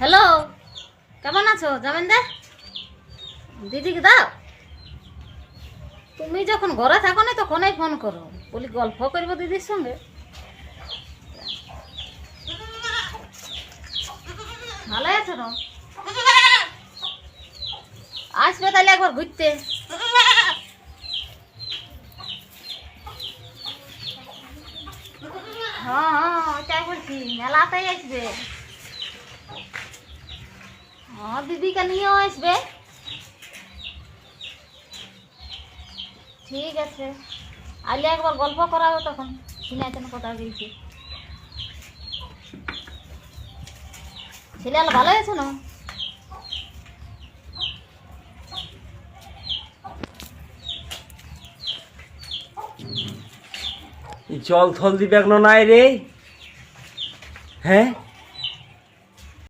Hello, কেমন আছো জামিনদা? দিদিকে দাও। তুমি যখন ঘরে থাকো না তখনই ফোন করো, বলি গল্প করবো দিদির সঙ্গে। ভালো আছো না? আসবে তাহলে একবার ঘুরতে। হ্যাঁ হ্যাঁ, ওইটাই বলছি, মেলাতেই আসবে। হ্যাঁ, দিদিকে নিয়েও আসবে। ঠিক আছে, আইলে একবার গল্প করাবো, তখন শুনে আছেন কোথাও গেছি। ছেলে ভালো আছে না? জল থল দিবে নাই রে। হ্যাঁ